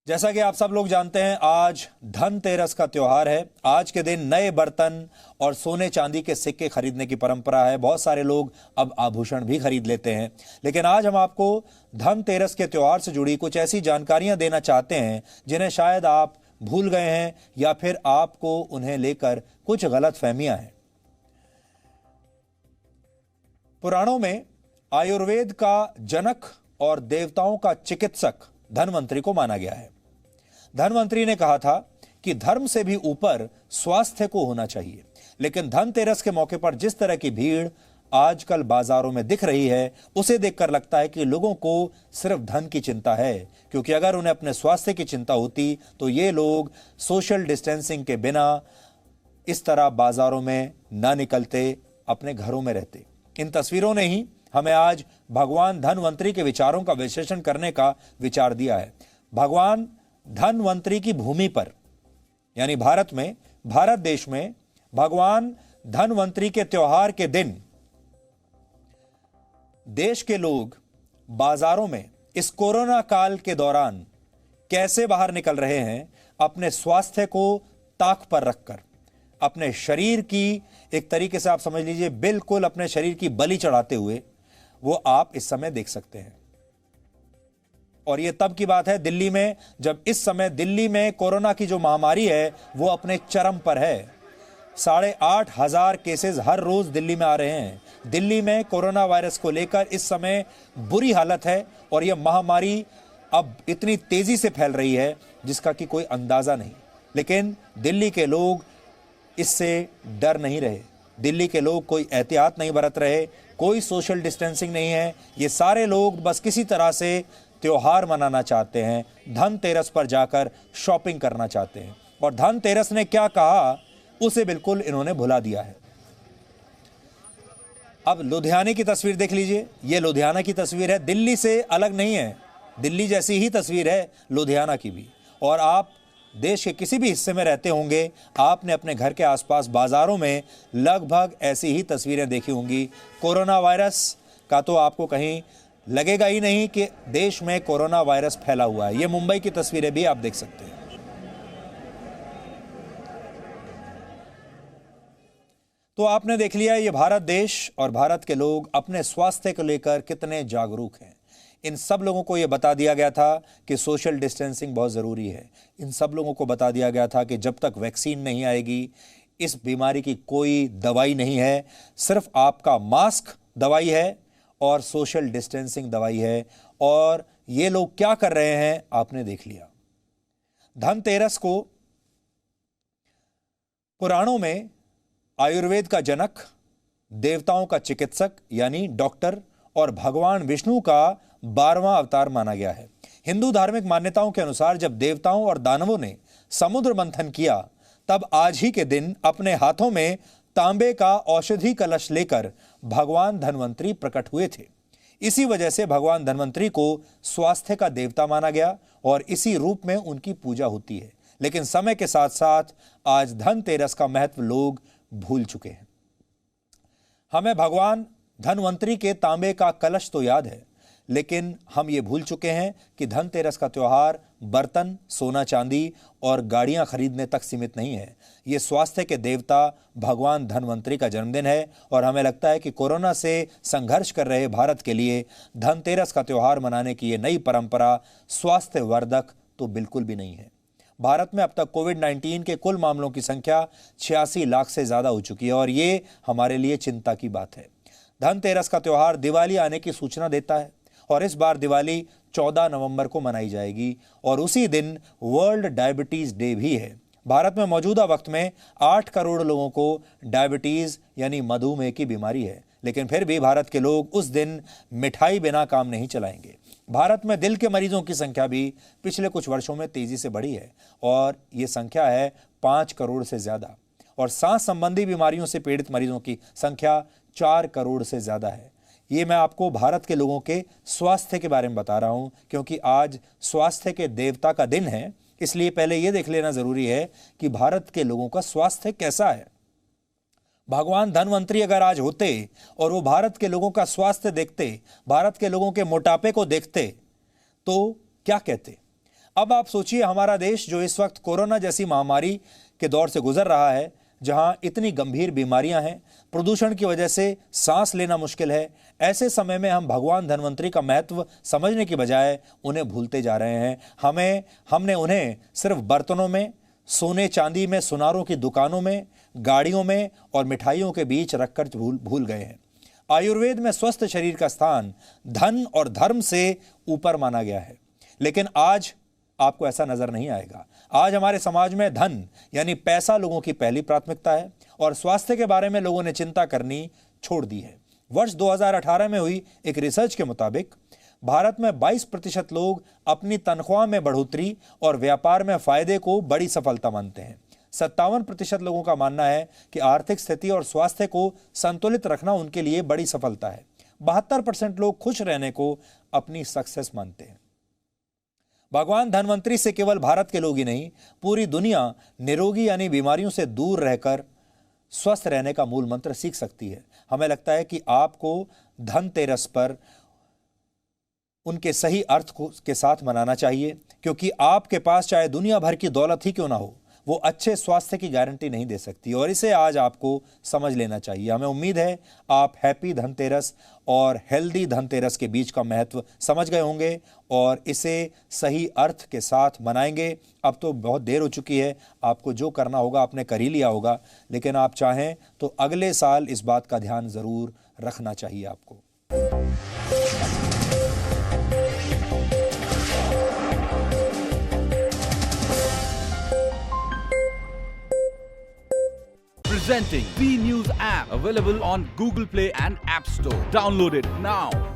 जैसा कि आप सब लोग जानते हैं, आज धनतेरस का त्योहार है। आज के दिन नए बर्तन और सोने चांदी के सिक्के खरीदने की परंपरा है। बहुत सारे लोग अब आभूषण भी खरीद लेते हैं। लेकिन आज हम आपको धनतेरस के त्योहार से जुड़ी कुछ ऐसी जानकारियां देना चाहते हैं जिन्हें शायद आप भूल गए हैं या फिर आपको उन्हें लेकर कुछ गलत फहमियां हैं। पुराणों में आयुर्वेद का जनक और देवताओं का चिकित्सक धन्वंतरी को माना गया है। धन्वंतरी ने कहा था कि धर्म से भी ऊपर स्वास्थ्य को होना चाहिए। लेकिन धनतेरस के मौके पर जिस तरह की भीड़ आजकल बाजारों में दिख रही है, उसे देखकर लगता है कि लोगों को सिर्फ धन की चिंता है, क्योंकि अगर उन्हें अपने स्वास्थ्य की चिंता होती तो ये लोग सोशल डिस्टेंसिंग के बिना इस तरह बाजारों में ना निकलते, अपने घरों में रहते। इन तस्वीरों ने ही हमें आज भगवान धन्वंतरी के विचारों का विश्लेषण करने का विचार दिया है। भगवान धन्वंतरी की भूमि पर यानी भारत में, भारत देश में भगवान धन्वंतरी के त्योहार के दिन देश के लोग बाजारों में इस कोरोना काल के दौरान कैसे बाहर निकल रहे हैं, अपने स्वास्थ्य को ताक पर रखकर, अपने शरीर की, एक तरीके से आप समझ लीजिए बिल्कुल अपने शरीर की बलि चढ़ाते हुए, वो आप इस समय देख सकते हैं। और ये तब की बात है दिल्ली में, जब इस समय दिल्ली में कोरोना की जो महामारी है वो अपने चरम पर है। 8,500 केसेस हर रोज दिल्ली में आ रहे हैं। दिल्ली में कोरोना वायरस को लेकर इस समय बुरी हालत है और यह महामारी अब इतनी तेजी से फैल रही है जिसका कि कोई अंदाजा नहीं। लेकिन दिल्ली के लोग इससे डर नहीं रहे। दिल्ली के लोग कोई एहतियात नहीं बरत रहे, कोई सोशल डिस्टेंसिंग नहीं है। ये सारे लोग बस किसी तरह से त्योहार मनाना चाहते हैं, धनतेरस पर जाकर शॉपिंग करना चाहते हैं। और धनतेरस ने क्या कहा उसे बिल्कुल इन्होंने भुला दिया है। अब लुधियाने की तस्वीर देख लीजिए। ये लुधियाना की तस्वीर है, दिल्ली से अलग नहीं है। दिल्ली जैसी ही तस्वीर है लुधियाना की भी। और आप देश के किसी भी हिस्से में रहते होंगे, आपने अपने घर के आसपास बाजारों में लगभग ऐसी ही तस्वीरें देखी होंगी। कोरोना वायरस का तो आपको कहीं लगेगा ही नहीं कि देश में कोरोना वायरस फैला हुआ है। ये मुंबई की तस्वीरें भी आप देख सकते हैं। तो आपने देख लिया ये भारत देश और भारत के लोग अपने स्वास्थ्य को लेकर कितने जागरूक हैं। इन सब लोगों को यह बता दिया गया था कि सोशल डिस्टेंसिंग बहुत ज़रूरी है। इन सब लोगों को बता दिया गया था कि जब तक वैक्सीन नहीं आएगी, इस बीमारी की कोई दवाई नहीं है, सिर्फ आपका मास्क दवाई है और सोशल डिस्टेंसिंग दवाई है। और ये लोग क्या कर रहे हैं आपने देख लिया। धनतेरस को पुराणों में आयुर्वेद का जनक, देवताओं का चिकित्सक यानी डॉक्टर और भगवान विष्णु का 12वां अवतार माना गया है। हिंदू धार्मिक मान्यताओं के अनुसार जब देवताओं और दानवों ने समुद्र मंथन किया, तब आज ही के दिन अपने हाथों में तांबे का औषधि कलश लेकर भगवान धन्वंतरी प्रकट हुए थे। इसी वजह से भगवान धन्वंतरी को स्वास्थ्य का देवता माना गया और इसी रूप में उनकी पूजा होती है। लेकिन समय के साथ साथ आज धनतेरस का महत्व लोग भूल चुके हैं। हमें भगवान धन्वंतरी के तांबे का कलश तो याद है, लेकिन हम ये भूल चुके हैं कि धनतेरस का त्योहार बर्तन, सोना चांदी और गाड़ियां खरीदने तक सीमित नहीं है। ये स्वास्थ्य के देवता भगवान धन्वंतरी का जन्मदिन है और हमें लगता है कि कोरोना से संघर्ष कर रहे भारत के लिए धनतेरस का त्योहार मनाने की ये नई परंपरा स्वास्थ्य वर्धक तो बिल्कुल भी नहीं है। भारत में अब तक कोविड-19 के कुल मामलों की संख्या 86 लाख से ज्यादा हो चुकी है और ये हमारे लिए चिंता की बात है। धनतेरस का त्योहार दिवाली आने की सूचना देता है और इस बार दिवाली 14 नवंबर को मनाई जाएगी और उसी दिन वर्ल्ड डायबिटीज डे भी है। भारत में मौजूदा वक्त में 8 करोड़ लोगों को डायबिटीज यानी मधुमेह की बीमारी है, लेकिन फिर भी भारत के लोग उस दिन मिठाई बिना काम नहीं चलाएंगे। भारत में दिल के मरीजों की संख्या भी पिछले कुछ वर्षों में तेजी से बढ़ी है और ये संख्या है 5 करोड़ से ज्यादा। और सांस संबंधी बीमारियों से पीड़ित मरीजों की संख्या 4 करोड़ से ज्यादा है। ये मैं आपको भारत के लोगों के स्वास्थ्य के बारे में बता रहा हूं, क्योंकि आज स्वास्थ्य के देवता का दिन है। इसलिए पहले यह देख लेना जरूरी है कि भारत के लोगों का स्वास्थ्य कैसा है। भगवान धन्वंतरी अगर आज होते और वो भारत के लोगों का स्वास्थ्य देखते, भारत के लोगों के मोटापे को देखते, तो क्या कहते? अब आप सोचिए, हमारा देश जो इस वक्त कोरोना जैसी महामारी के दौर से गुजर रहा है, जहां इतनी गंभीर बीमारियां हैं, प्रदूषण की वजह से सांस लेना मुश्किल है, ऐसे समय में हम भगवान धन्वंतरी का महत्व समझने की बजाय उन्हें भूलते जा रहे हैं। हमने उन्हें सिर्फ बर्तनों में, सोने चांदी में, सुनारों की दुकानों में, गाड़ियों में और मिठाइयों के बीच रखकर भूल गए हैं। आयुर्वेद में स्वस्थ शरीर का स्थान धन और धर्म से ऊपर माना गया है, लेकिन आज आपको ऐसा नजर नहीं आएगा। आज हमारे समाज में धन यानी पैसा लोगों की पहली प्राथमिकता है और स्वास्थ्य के बारे में लोगों ने चिंता करनी छोड़ दी है। वर्ष 2018 में हुई एक रिसर्च के मुताबिक भारत में 22% लोग अपनी तनख्वाह में बढ़ोतरी और व्यापार में फायदे को बड़ी सफलता मानते हैं। 57% लोगों का मानना है कि आर्थिक स्थिति और स्वास्थ्य को संतुलित रखना उनके लिए बड़ी सफलता है। 72% लोग खुश रहने को अपनी सक्सेस मानते हैं। भगवान धन्वंतरी से केवल भारत के लोग ही नहीं, पूरी दुनिया निरोगी यानी बीमारियों से दूर रहकर स्वस्थ रहने का मूल मंत्र सीख सकती है। हमें लगता है कि आपको धनतेरस पर उनके सही अर्थ के साथ मनाना चाहिए, क्योंकि आपके पास चाहे दुनिया भर की दौलत ही क्यों ना हो, वो अच्छे स्वास्थ्य की गारंटी नहीं दे सकती और इसे आज आपको समझ लेना चाहिए। हमें उम्मीद है आप हैप्पी धनतेरस और हेल्दी धनतेरस के बीच का महत्व समझ गए होंगे और इसे सही अर्थ के साथ मनाएंगे। अब तो बहुत देर हो चुकी है, आपको जो करना होगा आपने कर ही लिया होगा, लेकिन आप चाहें तो अगले साल इस बात का ध्यान जरूर रखना चाहिए आपको। Presenting B News app, available on Google Play and App Store. Download it now.